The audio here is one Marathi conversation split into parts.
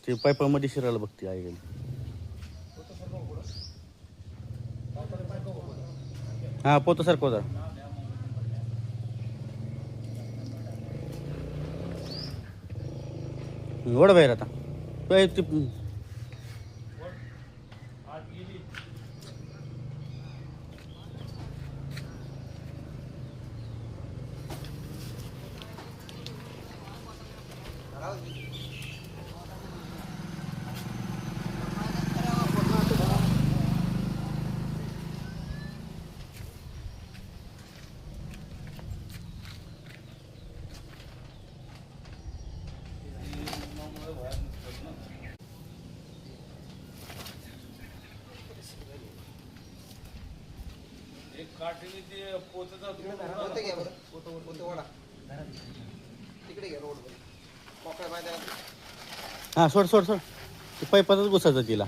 ते पायपामध्ये शिरायला बघते आई गेली. हा पोतं सारखं होता. ओढ बाहेर आता ते एक काठीने ते पोचत तिकडे घ्या रोड मोकळ्या मैदानात. हा सोड सोड सोड ते पाईपातच घुसायचं तिला.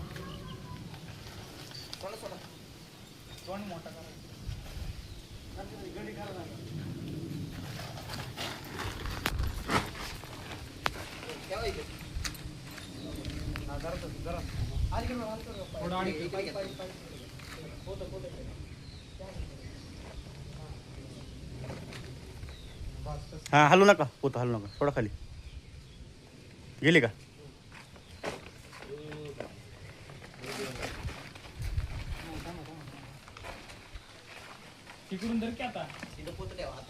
सोडा सोडा तोंड मोठा करा. गडी करा ठेवा इथे. हा जरा जरा थोडं आणि हा हलू नका पोतं हलू नका थोडा खाली गेली का. तिकडून धर की आता. तिथं पोत ठेवा.